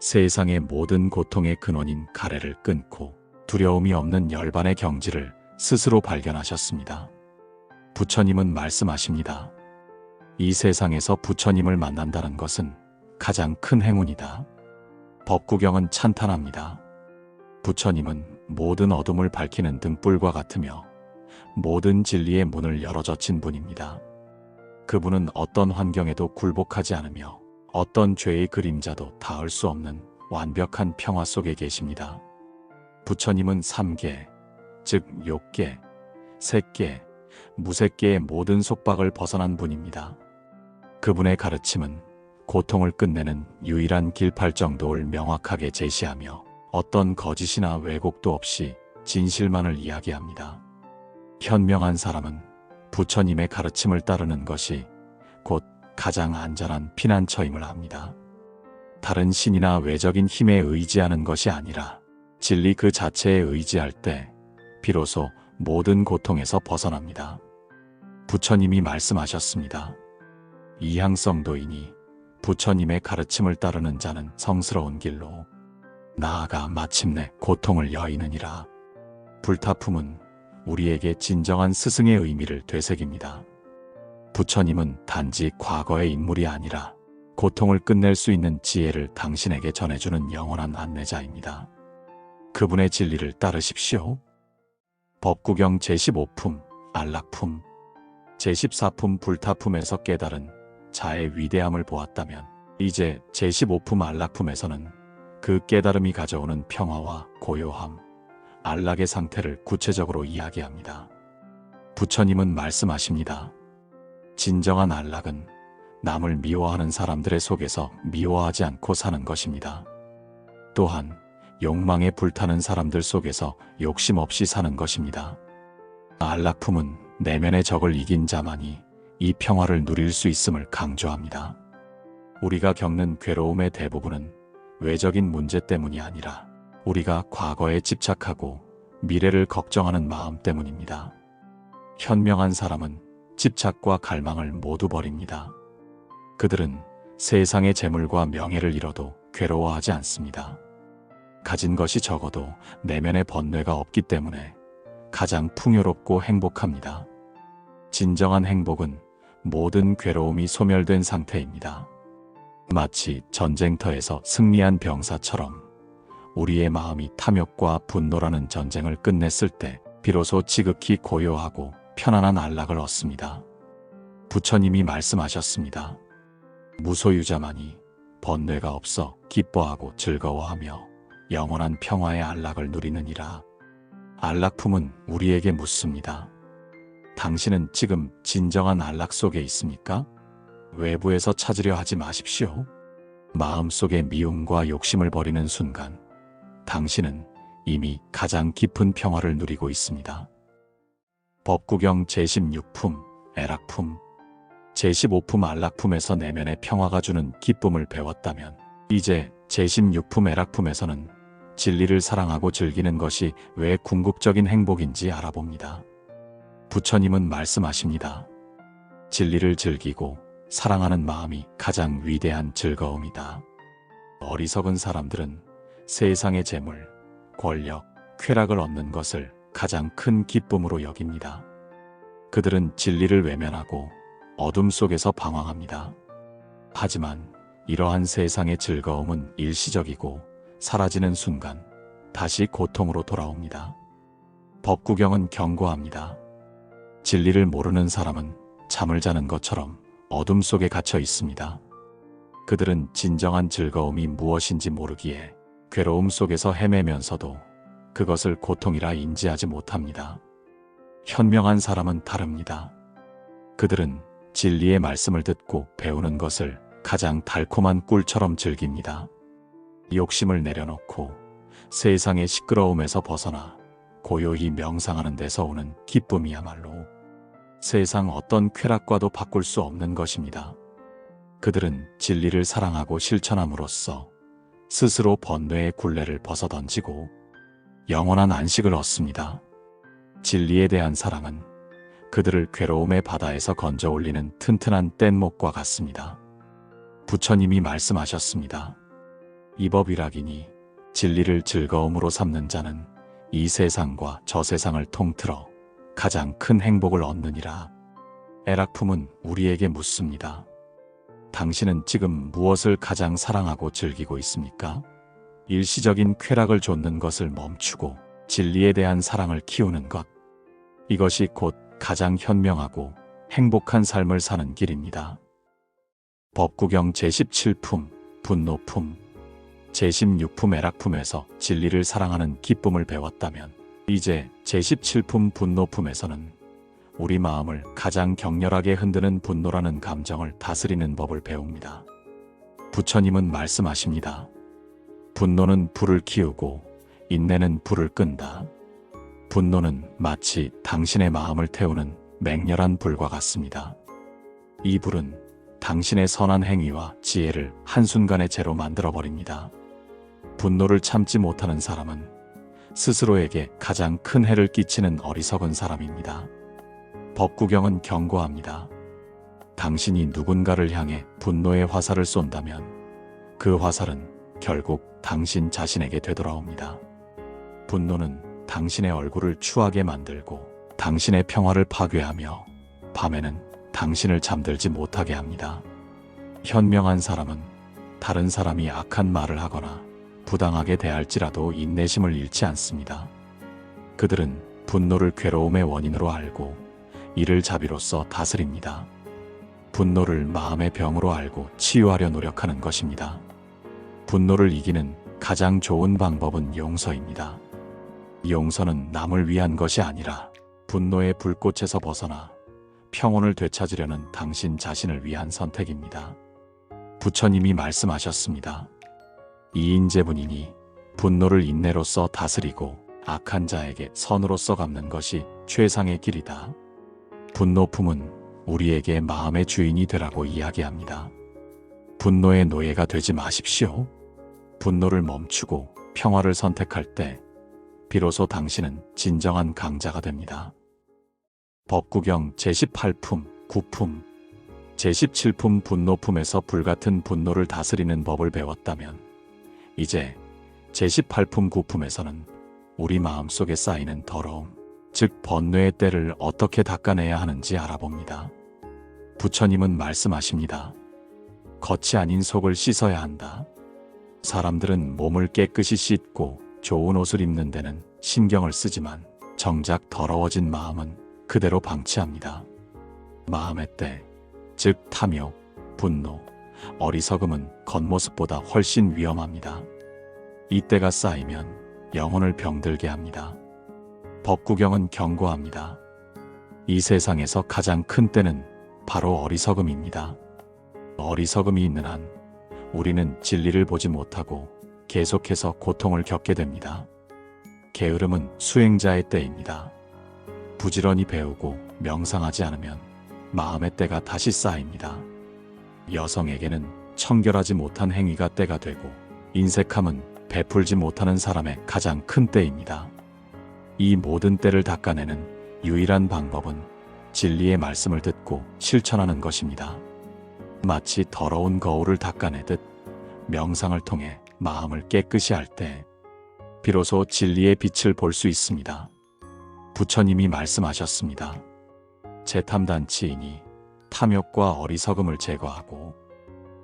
세상의 모든 고통의 근원인 가래를 끊고 두려움이 없는 열반의 경지를 스스로 발견하셨습니다. 부처님은 말씀하십니다. 이 세상에서 부처님을 만난다는 것은 가장 큰 행운이다. 법구경은 찬탄합니다. 부처님은 모든 어둠을 밝히는 등불과 같으며 모든 진리의 문을 열어젖힌 분입니다. 그분은 어떤 환경에도 굴복하지 않으며 어떤 죄의 그림자도 닿을 수 없는 완벽한 평화 속에 계십니다. 부처님은 삼계, 즉 욕계, 색계, 무색계의 모든 속박을 벗어난 분입니다. 그분의 가르침은 고통을 끝내는 유일한 길팔정도를 명확하게 제시하며 어떤 거짓이나 왜곡도 없이 진실만을 이야기합니다. 현명한 사람은 부처님의 가르침을 따르는 것이 곧 가장 안전한 피난처임을 압니다. 다른 신이나 외적인 힘에 의지하는 것이 아니라 진리 그 자체에 의지할 때 비로소 모든 고통에서 벗어납니다. 부처님이 말씀하셨습니다. 이향성도이니 부처님의 가르침을 따르는 자는 성스러운 길로 나아가 마침내 고통을 여의느니라. 불타품은 우리에게 진정한 스승의 의미를 되새깁니다. 부처님은 단지 과거의 인물이 아니라 고통을 끝낼 수 있는 지혜를 당신에게 전해주는 영원한 안내자입니다. 그분의 진리를 따르십시오. 법구경 제15품 안락품. 제14품 불타품에서 깨달은 자의 위대함을 보았다면 이제 제15품 안락품에서는 그 깨달음이 가져오는 평화와 고요함, 안락의 상태를 구체적으로 이야기합니다. 부처님은 말씀하십니다. 진정한 안락은 남을 미워하는 사람들의 속에서 미워하지 않고 사는 것입니다. 또한 욕망에 불타는 사람들 속에서 욕심 없이 사는 것입니다. 안락품은 내면의 적을 이긴 자만이 이 평화를 누릴 수 있음을 강조합니다. 우리가 겪는 괴로움의 대부분은 외적인 문제 때문이 아니라 우리가 과거에 집착하고 미래를 걱정하는 마음 때문입니다. 현명한 사람은 집착과 갈망을 모두 버립니다. 그들은 세상의 재물과 명예를 잃어도 괴로워하지 않습니다. 가진 것이 적어도 내면의 번뇌가 없기 때문에 가장 풍요롭고 행복합니다. 진정한 행복은 모든 괴로움이 소멸된 상태입니다. 마치 전쟁터에서 승리한 병사처럼 우리의 마음이 탐욕과 분노라는 전쟁을 끝냈을 때 비로소 지극히 고요하고 편안한 안락을 얻습니다. 부처님이 말씀하셨습니다. 무소유자만이 번뇌가 없어 기뻐하고 즐거워하며 영원한 평화의 안락을 누리느니라. 안락품은 우리에게 묻습니다. 당신은 지금 진정한 안락 속에 있습니까? 외부에서 찾으려 하지 마십시오. 마음속의 미움과 욕심을 버리는 순간 당신은 이미 가장 깊은 평화를 누리고 있습니다. 법구경 제16품 애락품. 제15품 안락품에서 내면의 평화가 주는 기쁨을 배웠다면 이제 제16품 애락품에서는 진리를 사랑하고 즐기는 것이 왜 궁극적인 행복인지 알아봅니다. 부처님은 말씀하십니다. 진리를 즐기고 사랑하는 마음이 가장 위대한 즐거움이다. 어리석은 사람들은 세상의 재물, 권력, 쾌락을 얻는 것을 가장 큰 기쁨으로 여깁니다. 그들은 진리를 외면하고 어둠 속에서 방황합니다. 하지만 이러한 세상의 즐거움은 일시적이고 사라지는 순간 다시 고통으로 돌아옵니다. 법구경은 경고합니다. 진리를 모르는 사람은 잠을 자는 것처럼 어둠 속에 갇혀 있습니다. 그들은 진정한 즐거움이 무엇인지 모르기에 괴로움 속에서 헤매면서도 그것을 고통이라 인지하지 못합니다. 현명한 사람은 다릅니다. 그들은 진리의 말씀을 듣고 배우는 것을 가장 달콤한 꿀처럼 즐깁니다. 욕심을 내려놓고 세상의 시끄러움에서 벗어나 고요히 명상하는 데서 오는 기쁨이야말로 세상 어떤 쾌락과도 바꿀 수 없는 것입니다. 그들은 진리를 사랑하고 실천함으로써 스스로 번뇌의 굴레를 벗어던지고 영원한 안식을 얻습니다. 진리에 대한 사랑은 그들을 괴로움의 바다에서 건져 올리는 튼튼한 뗏목과 같습니다. 부처님이 말씀하셨습니다. 이법이락이니 진리를 즐거움으로 삼는 자는 이 세상과 저 세상을 통틀어 가장 큰 행복을 얻느니라. 애락품은 우리에게 묻습니다. 당신은 지금 무엇을 가장 사랑하고 즐기고 있습니까? 일시적인 쾌락을 좇는 것을 멈추고 진리에 대한 사랑을 키우는 것. 이것이 곧 가장 현명하고 행복한 삶을 사는 길입니다. 법구경 제17품, 분노품. 제16품 애락품에서 진리를 사랑하는 기쁨을 배웠다면 이제 제17품 분노품에서는 우리 마음을 가장 격렬하게 흔드는 분노라는 감정을 다스리는 법을 배웁니다. 부처님은 말씀하십니다. 분노는 불을 키우고 인내는 불을 끈다. 분노는 마치 당신의 마음을 태우는 맹렬한 불과 같습니다. 이 불은 당신의 선한 행위와 지혜를 한순간에 제로 만들어버립니다. 분노를 참지 못하는 사람은 스스로에게 가장 큰 해를 끼치는 어리석은 사람입니다. 법구경은 경고합니다. 당신이 누군가를 향해 분노의 화살을 쏜다면 그 화살은 결국 당신 자신에게 되돌아옵니다. 분노는 당신의 얼굴을 추하게 만들고 당신의 평화를 파괴하며 밤에는 당신을 잠들지 못하게 합니다. 현명한 사람은 다른 사람이 악한 말을 하거나 부당하게 대할지라도 인내심을 잃지 않습니다. 그들은 분노를 괴로움의 원인으로 알고 이를 자비로써 다스립니다. 분노를 마음의 병으로 알고 치유하려 노력하는 것입니다. 분노를 이기는 가장 좋은 방법은 용서입니다. 용서는 남을 위한 것이 아니라 분노의 불꽃에서 벗어나 평온을 되찾으려는 당신 자신을 위한 선택입니다. 부처님이 말씀하셨습니다. 이인제분이니 분노를 인내로써 다스리고 악한 자에게 선으로써 갚는 것이 최상의 길이다. 분노품은 우리에게 마음의 주인이 되라고 이야기합니다. 분노의 노예가 되지 마십시오. 분노를 멈추고 평화를 선택할 때 비로소 당신은 진정한 강자가 됩니다. 법구경 제18품, 9품. 제17품 분노품에서 불같은 분노를 다스리는 법을 배웠다면 이제 제18품 9품에서는 우리 마음속에 쌓이는 더러움, 즉 번뇌의 때를 어떻게 닦아내야 하는지 알아봅니다. 부처님은 말씀하십니다. 겉이 아닌 속을 씻어야 한다. 사람들은 몸을 깨끗이 씻고 좋은 옷을 입는 데는 신경을 쓰지만 정작 더러워진 마음은 그대로 방치합니다. 마음의 때, 즉 탐욕, 분노, 어리석음은 겉모습보다 훨씬 위험합니다. 이 때가 쌓이면 영혼을 병들게 합니다. 법구경은 경고합니다. 이 세상에서 가장 큰 때는 바로 어리석음입니다. 어리석음이 있는 한 우리는 진리를 보지 못하고 계속해서 고통을 겪게 됩니다. 게으름은 수행자의 때입니다. 부지런히 배우고 명상하지 않으면 마음의 때가 다시 쌓입니다. 여성에게는 청결하지 못한 행위가 때가 되고 인색함은 베풀지 못하는 사람의 가장 큰 때입니다. 이 모든 때를 닦아내는 유일한 방법은 진리의 말씀을 듣고 실천하는 것입니다. 마치 더러운 거울을 닦아내듯 명상을 통해 마음을 깨끗이 할 때 비로소 진리의 빛을 볼 수 있습니다. 부처님이 말씀하셨습니다. 재탐단치이니 탐욕과 어리석음을 제거하고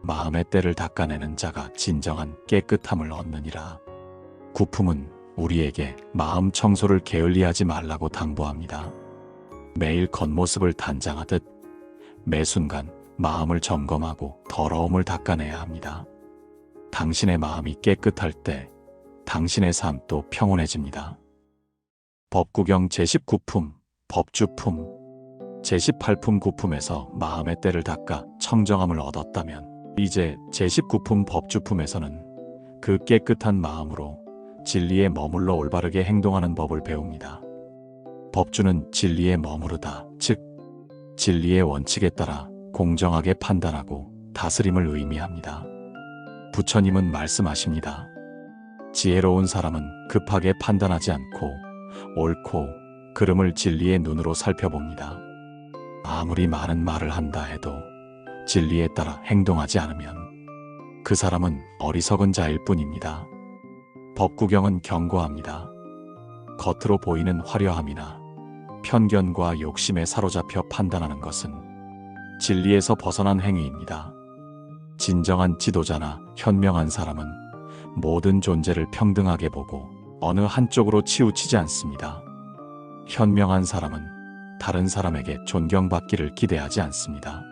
마음의 때를 닦아내는 자가 진정한 깨끗함을 얻느니라. 구품은 우리에게 마음 청소를 게을리하지 말라고 당부합니다. 매일 겉모습을 단장하듯 매 순간 마음을 점검하고 더러움을 닦아내야 합니다. 당신의 마음이 깨끗할 때 당신의 삶도 평온해집니다. 법구경 제19품, 법주품. 제18품 9품에서 마음의 때를 닦아 청정함을 얻었다면 이제 제19품 법주품에서는 그 깨끗한 마음으로 진리에 머물러 올바르게 행동하는 법을 배웁니다. 법주는 진리에 머무르다, 즉 진리의 원칙에 따라 공정하게 판단하고 다스림을 의미합니다. 부처님은 말씀하십니다. 지혜로운 사람은 급하게 판단하지 않고 옳고 그름을 진리의 눈으로 살펴봅니다. 아무리 많은 말을 한다 해도 진리에 따라 행동하지 않으면 그 사람은 어리석은 자일 뿐입니다. 법구경은 경고합니다. 겉으로 보이는 화려함이나 편견과 욕심에 사로잡혀 판단하는 것은 진리에서 벗어난 행위입니다. 진정한 지도자나 현명한 사람은 모든 존재를 평등하게 보고 어느 한쪽으로 치우치지 않습니다. 현명한 사람은 다른 사람에게 존경받기를 기대하지 않습니다.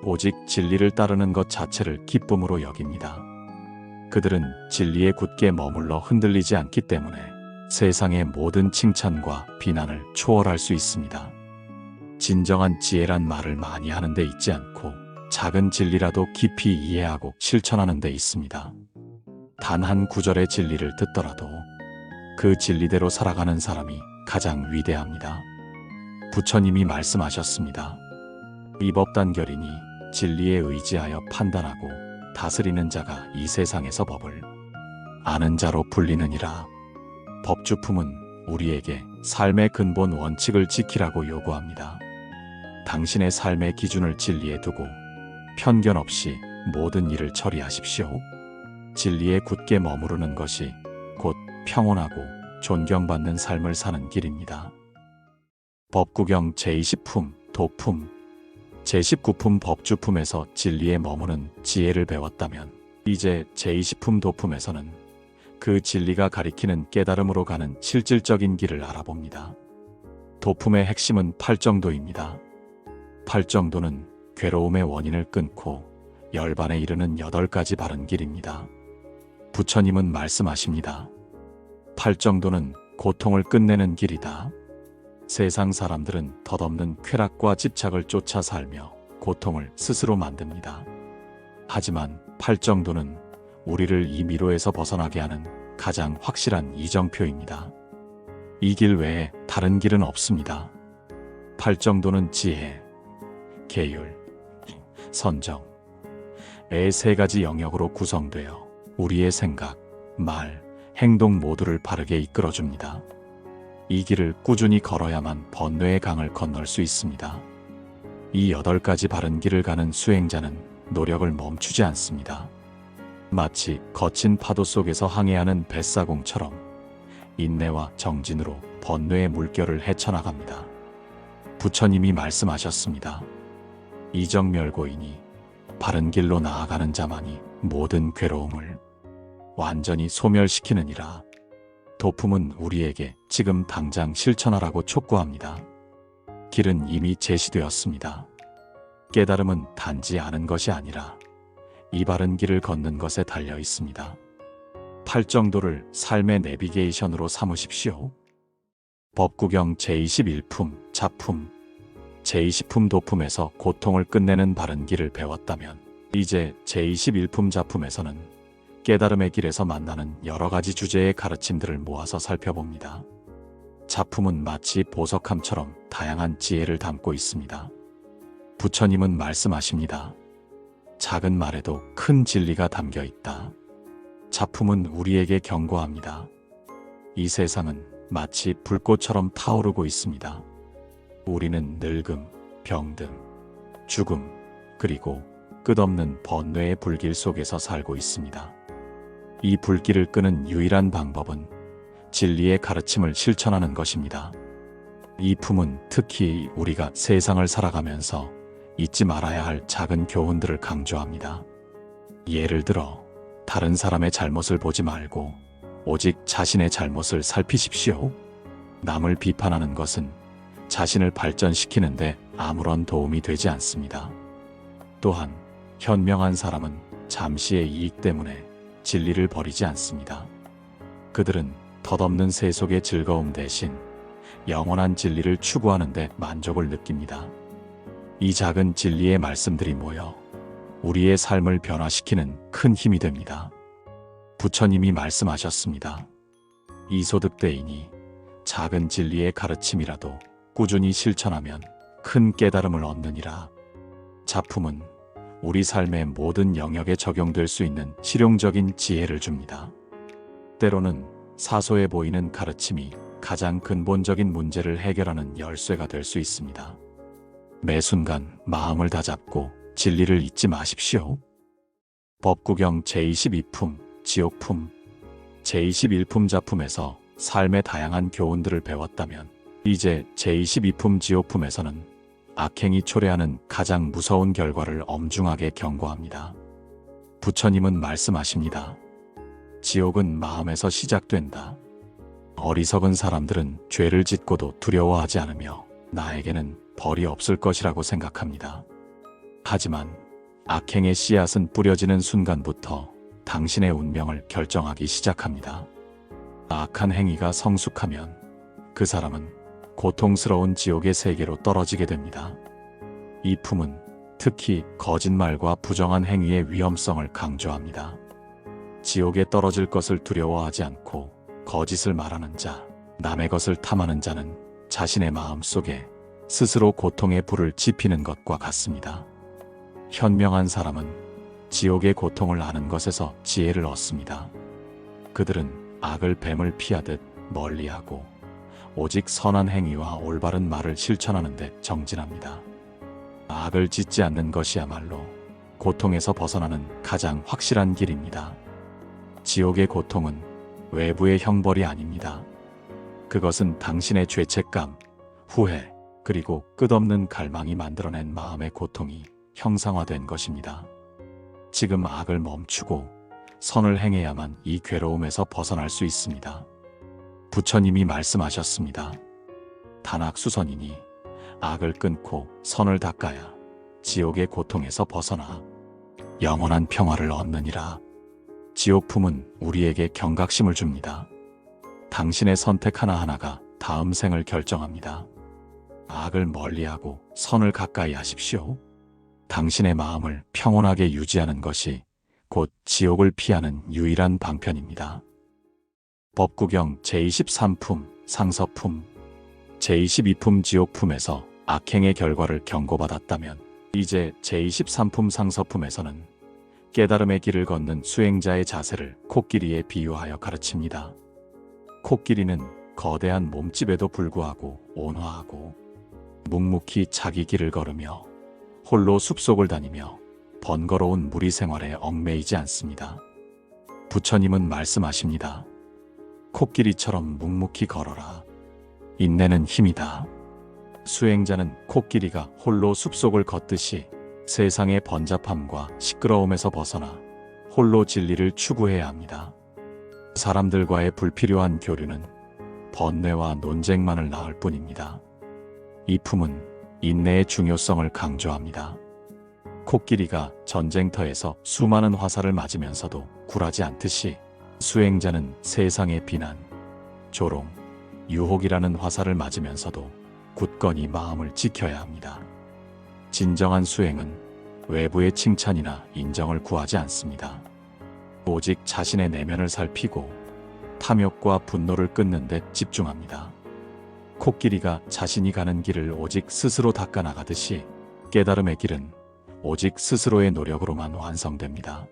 오직 진리를 따르는 것 자체를 기쁨으로 여깁니다. 그들은 진리에 굳게 머물러 흔들리지 않기 때문에 세상의 모든 칭찬과 비난을 초월할 수 있습니다. 진정한 지혜란 말을 많이 하는 데 있지 않고 작은 진리라도 깊이 이해하고 실천하는 데 있습니다. 단 한 구절의 진리를 듣더라도 그 진리대로 살아가는 사람이 가장 위대합니다. 부처님이 말씀하셨습니다. 위법단결이니 진리에 의지하여 판단하고 다스리는 자가 이 세상에서 법을 아는 자로 불리느니라. 법주품은 우리에게 삶의 근본 원칙을 지키라고 요구합니다. 당신의 삶의 기준을 진리에 두고 편견 없이 모든 일을 처리하십시오. 진리에 굳게 머무르는 것이 곧 평온하고 존경받는 삶을 사는 길입니다. 법구경 제20품, 도품 제19품 법주품에서 진리에 머무는 지혜를 배웠다면 이제 제20품 도품에서는 그 진리가 가리키는 깨달음으로 가는 실질적인 길을 알아봅니다. 도품의 핵심은 팔정도입니다. 팔정도는 괴로움의 원인을 끊고 열반에 이르는 8가지 바른 길입니다. 부처님은 말씀하십니다. 팔정도는 고통을 끝내는 길이다. 세상 사람들은 덧없는 쾌락과 집착을 쫓아 살며 고통을 스스로 만듭니다. 하지만 팔정도는 우리를 이 미로에서 벗어나게 하는 가장 확실한 이정표입니다. 이 길 외에 다른 길은 없습니다. 팔정도는 지혜, 계율, 선정, 의 3가지 영역으로 구성되어 우리의 생각, 말, 행동 모두를 바르게 이끌어줍니다. 이 길을 꾸준히 걸어야만 번뇌의 강을 건널 수 있습니다. 이 8가지 바른 길을 가는 수행자는 노력을 멈추지 않습니다. 마치 거친 파도 속에서 항해하는 뱃사공처럼 인내와 정진으로 번뇌의 물결을 헤쳐나갑니다. 부처님이 말씀하셨습니다. 이정멸고이니 바른 길로 나아가는 자만이 모든 괴로움을 완전히 소멸시키느니라. 도품은 우리에게 지금 당장 실천하라고 촉구합니다. 길은 이미 제시되었습니다. 깨달음은 단지 아는 것이 아니라 이 바른 길을 걷는 것에 달려 있습니다. 팔정도를 삶의 내비게이션으로 삼으십시오. 법구경 제21품, 자품 제20품 도품에서 고통을 끝내는 바른 길을 배웠다면 이제 제21품 자품에서는 깨달음의 길에서 만나는 여러 가지 주제의 가르침들을 모아서 살펴봅니다. 자품은 마치 보석함처럼 다양한 지혜를 담고 있습니다. 부처님은 말씀하십니다. 작은 말에도 큰 진리가 담겨 있다. 자품은 우리에게 경고합니다. 이 세상은 마치 불꽃처럼 타오르고 있습니다. 우리는 늙음, 병듦, 죽음, 그리고 끝없는 번뇌의 불길 속에서 살고 있습니다. 이 불길을 끄는 유일한 방법은 진리의 가르침을 실천하는 것입니다. 이 품은 특히 우리가 세상을 살아가면서 잊지 말아야 할 작은 교훈들을 강조합니다. 예를 들어 다른 사람의 잘못을 보지 말고 오직 자신의 잘못을 살피십시오. 남을 비판하는 것은 자신을 발전시키는데 아무런 도움이 되지 않습니다. 또한 현명한 사람은 잠시의 이익 때문에 진리를 버리지 않습니다. 그들은 덧없는 세속의 즐거움 대신 영원한 진리를 추구하는 데 만족을 느낍니다. 이 작은 진리의 말씀들이 모여 우리의 삶을 변화시키는 큰 힘이 됩니다. 부처님이 말씀하셨습니다. 이소득대이니 작은 진리의 가르침이라도 꾸준히 실천하면 큰 깨달음을 얻느니라. 작품은 우리 삶의 모든 영역에 적용될 수 있는 실용적인 지혜를 줍니다. 때로는 사소해 보이는 가르침이 가장 근본적인 문제를 해결하는 열쇠가 될 수 있습니다. 매 순간 마음을 다잡고 진리를 잊지 마십시오. 법구경 제22품, 지옥품, 제21품 작품에서 삶의 다양한 교훈들을 배웠다면 이제 제22품 지옥품에서는 악행이 초래하는 가장 무서운 결과를 엄중하게 경고합니다. 부처님은 말씀하십니다. 지옥은 마음에서 시작된다. 어리석은 사람들은 죄를 짓고도 두려워하지 않으며 나에게는 벌이 없을 것이라고 생각합니다. 하지만 악행의 씨앗은 뿌려지는 순간부터 당신의 운명을 결정하기 시작합니다. 악한 행위가 성숙하면 그 사람은 고통스러운 지옥의 세계로 떨어지게 됩니다. 이 품은 특히 거짓말과 부정한 행위의 위험성을 강조합니다. 지옥에 떨어질 것을 두려워하지 않고 거짓을 말하는 자, 남의 것을 탐하는 자는 자신의 마음 속에 스스로 고통의 불을 지피는 것과 같습니다. 현명한 사람은 지옥의 고통을 아는 것에서 지혜를 얻습니다. 그들은 악을 뱀을 피하듯 멀리하고 오직 선한 행위와 올바른 말을 실천하는 데 정진합니다. 악을 짓지 않는 것이야말로 고통에서 벗어나는 가장 확실한 길입니다. 지옥의 고통은 외부의 형벌이 아닙니다. 그것은 당신의 죄책감, 후회, 그리고 끝없는 갈망이 만들어낸 마음의 고통이 형상화된 것입니다. 지금 악을 멈추고 선을 행해야만 이 괴로움에서 벗어날 수 있습니다. 부처님이 말씀하셨습니다. 단악수선이니 악을 끊고 선을 닦아야 지옥의 고통에서 벗어나 영원한 평화를 얻느니라. 지옥품은 우리에게 경각심을 줍니다. 당신의 선택 하나하나가 다음 생을 결정합니다. 악을 멀리하고 선을 가까이 하십시오. 당신의 마음을 평온하게 유지하는 것이 곧 지옥을 피하는 유일한 방편입니다. 법구경 제23품, 상서품, 제22품 지옥품에서 악행의 결과를 경고받았다면 이제 제23품 상서품에서는 깨달음의 길을 걷는 수행자의 자세를 코끼리에 비유하여 가르칩니다. 코끼리는 거대한 몸집에도 불구하고 온화하고 묵묵히 자기 길을 걸으며 홀로 숲속을 다니며 번거로운 무리 생활에 얽매이지 않습니다. 부처님은 말씀하십니다. 코끼리처럼 묵묵히 걸어라. 인내는 힘이다. 수행자는 코끼리가 홀로 숲속을 걷듯이 세상의 번잡함과 시끄러움에서 벗어나 홀로 진리를 추구해야 합니다. 사람들과의 불필요한 교류는 번뇌와 논쟁만을 낳을 뿐입니다. 이 품은 인내의 중요성을 강조합니다. 코끼리가 전쟁터에서 수많은 화살을 맞으면서도 굴하지 않듯이 수행자는 세상의 비난, 조롱, 유혹이라는 화살을 맞으면서도 굳건히 마음을 지켜야 합니다. 진정한 수행은 외부의 칭찬이나 인정을 구하지 않습니다. 오직 자신의 내면을 살피고 탐욕과 분노를 끊는 데 집중합니다. 코끼리가 자신이 가는 길을 오직 스스로 닦아나가듯이 깨달음의 길은 오직 스스로의 노력으로만 완성됩니다.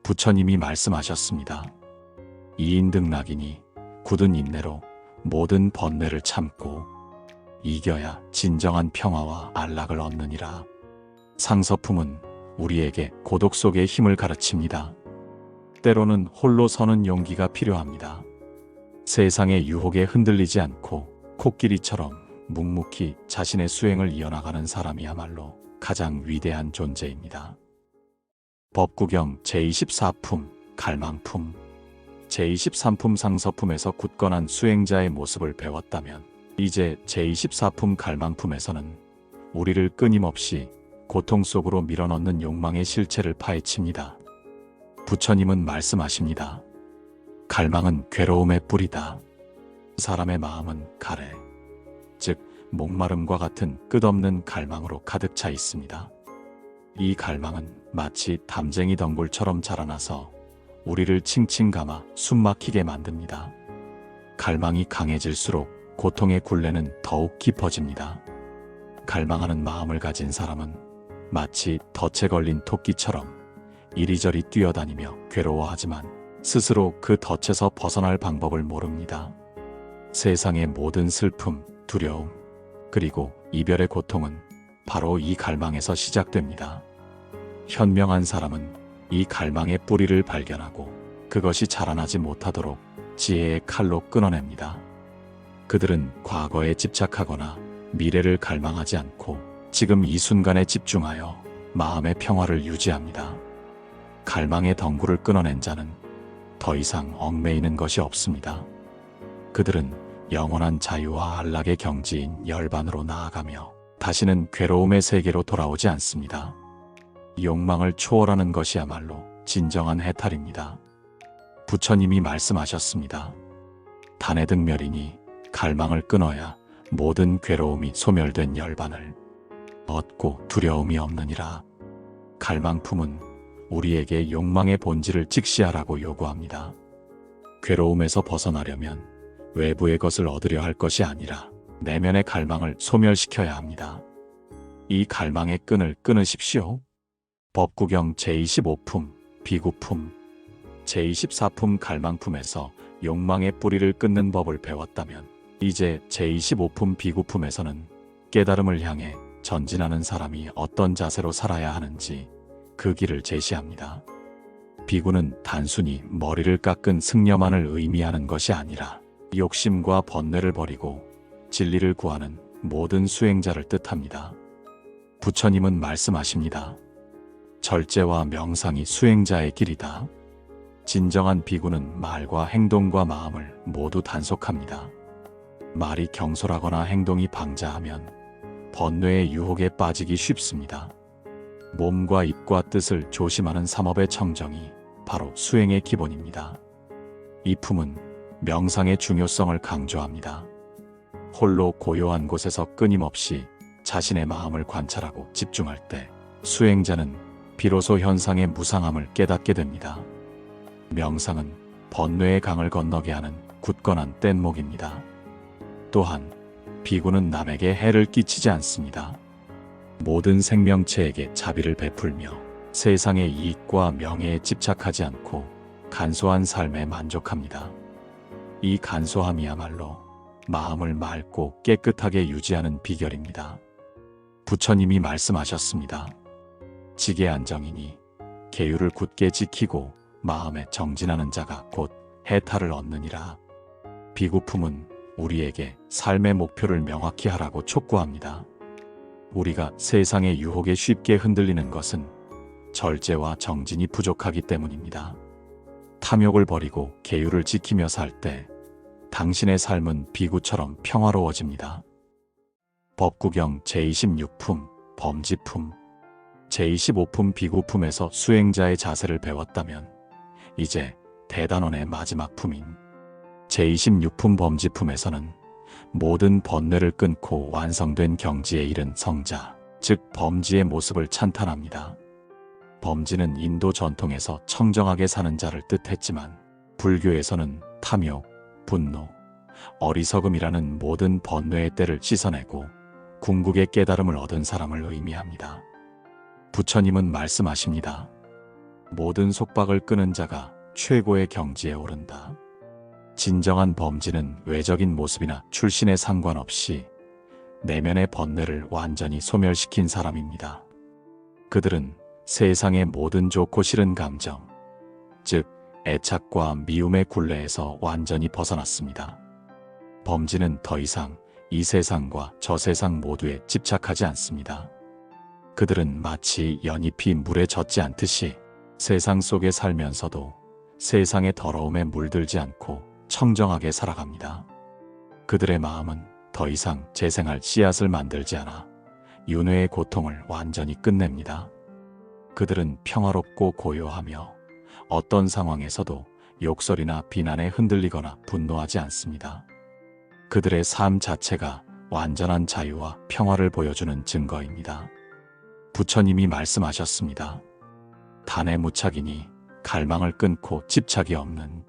부처님이 말씀하셨습니다. 이인득락이니 굳은 인내로 모든 번뇌를 참고 이겨야 진정한 평화와 안락을 얻느니라. 상서품은 우리에게 고독 속의 힘을 가르칩니다. 때로는 홀로 서는 용기가 필요합니다. 세상의 유혹에 흔들리지 않고 코끼리처럼 묵묵히 자신의 수행을 이어나가는 사람이야말로 가장 위대한 존재입니다. 법구경 제24품, 갈망품, 제23품 상서품에서 굳건한 수행자의 모습을 배웠다면 이제 제24품 갈망품에서는 우리를 끊임없이 고통 속으로 밀어넣는 욕망의 실체를 파헤칩니다. 부처님은 말씀하십니다. 갈망은 괴로움의 뿌리다. 사람의 마음은 가래, 즉 목마름과 같은 끝없는 갈망으로 가득 차 있습니다. 이 갈망은 마치 담쟁이 덩굴처럼 자라나서 우리를 칭칭 감아 숨막히게 만듭니다. 갈망이 강해질수록 고통의 굴레는 더욱 깊어집니다. 갈망하는 마음을 가진 사람은 마치 덫에 걸린 토끼처럼 이리저리 뛰어다니며 괴로워하지만 스스로 그 덫에서 벗어날 방법을 모릅니다. 세상의 모든 슬픔, 두려움, 그리고 이별의 고통은 바로 이 갈망에서 시작됩니다. 현명한 사람은 이 갈망의 뿌리를 발견하고 그것이 자라나지 못하도록 지혜의 칼로 끊어냅니다. 그들은 과거에 집착하거나 미래를 갈망하지 않고 지금 이 순간에 집중하여 마음의 평화를 유지합니다. 갈망의 덩굴을 끊어낸 자는 더 이상 얽매이는 것이 없습니다. 그들은 영원한 자유와 안락의 경지인 열반으로 나아가며 다시는 괴로움의 세계로 돌아오지 않습니다. 욕망을 초월하는 것이야말로 진정한 해탈입니다. 부처님이 말씀하셨습니다. 단해등멸이니 갈망을 끊어야 모든 괴로움이 소멸된 열반을 얻고 두려움이 없느니라. 갈망품은 우리에게 욕망의 본질을 직시하라고 요구합니다. 괴로움에서 벗어나려면 외부의 것을 얻으려 할 것이 아니라 내면의 갈망을 소멸시켜야 합니다. 이 갈망의 끈을 끊으십시오. 법구경 제25품 비구품 제24품 갈망품에서 욕망의 뿌리를 끊는 법을 배웠다면 이제 제25품 비구품에서는 깨달음을 향해 전진하는 사람이 어떤 자세로 살아야 하는지 그 길을 제시합니다. 비구는 단순히 머리를 깎은 승려만을 의미하는 것이 아니라 욕심과 번뇌를 버리고 진리를 구하는 모든 수행자를 뜻합니다. 부처님은 말씀하십니다. 절제와 명상이 수행자의 길이다. 진정한 비구는 말과 행동과 마음을 모두 단속합니다. 말이 경솔하거나 행동이 방자하면 번뇌의 유혹에 빠지기 쉽습니다. 몸과 입과 뜻을 조심하는 삼업의 청정이 바로 수행의 기본입니다. 이 품은 명상의 중요성을 강조합니다. 홀로 고요한 곳에서 끊임없이 자신의 마음을 관찰하고 집중할 때 수행자는 비로소 현상의 무상함을 깨닫게 됩니다. 명상은 번뇌의 강을 건너게 하는 굳건한 뗏목입니다. 또한 비구는 남에게 해를 끼치지 않습니다. 모든 생명체에게 자비를 베풀며 세상의 이익과 명예에 집착하지 않고 간소한 삶에 만족합니다. 이 간소함이야말로 마음을 맑고 깨끗하게 유지하는 비결입니다. 부처님이 말씀하셨습니다. 지계안정이니 계율을 굳게 지키고 마음에 정진하는 자가 곧 해탈을 얻느니라. 비구품은 우리에게 삶의 목표를 명확히 하라고 촉구합니다. 우리가 세상의 유혹에 쉽게 흔들리는 것은 절제와 정진이 부족하기 때문입니다. 탐욕을 버리고 계율을 지키며 살 때 당신의 삶은 비구처럼 평화로워집니다. 법구경 제26품 범지품 제25품 비구품에서 수행자의 자세를 배웠다면 이제 대단원의 마지막 품인 제26품 범지품에서는 모든 번뇌를 끊고 완성된 경지에 이른 성자, 즉 범지의 모습을 찬탄합니다. 범지는 인도 전통에서 청정하게 사는 자를 뜻했지만 불교에서는 탐욕, 분노, 어리석음이라는 모든 번뇌의 때를 씻어내고 궁극의 깨달음을 얻은 사람을 의미합니다. 부처님은 말씀하십니다. 모든 속박을 끄는 자가 최고의 경지에 오른다. 진정한 범지는 외적인 모습이나 출신에 상관없이 내면의 번뇌를 완전히 소멸시킨 사람입니다. 그들은 세상의 모든 좋고 싫은 감정, 즉 애착과 미움의 굴레에서 완전히 벗어났습니다. 범지는 더 이상 이 세상과 저 세상 모두에 집착하지 않습니다. 그들은 마치 연잎이 물에 젖지 않듯이 세상 속에 살면서도 세상의 더러움에 물들지 않고 청정하게 살아갑니다. 그들의 마음은 더 이상 재생할 씨앗을 만들지 않아 윤회의 고통을 완전히 끝냅니다. 그들은 평화롭고 고요하며 어떤 상황에서도 욕설이나 비난에 흔들리거나 분노하지 않습니다. 그들의 삶 자체가 완전한 자유와 평화를 보여주는 증거입니다. 부처님이 말씀하셨습니다. 단에 무착이니 갈망을 끊고 집착이 없는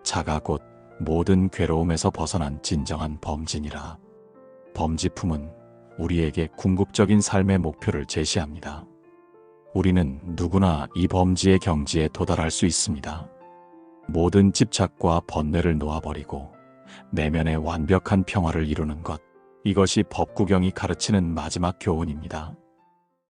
자가 곧 모든 괴로움에서 벗어난 진정한 범진이라. 범지품은 우리에게 궁극적인 삶의 목표를 제시합니다. 우리는 누구나 이 범지의 경지에 도달할 수 있습니다. 모든 집착과 번뇌를 놓아버리고 내면의 완벽한 평화를 이루는 것, 이것이 법구경이 가르치는 마지막 교훈입니다.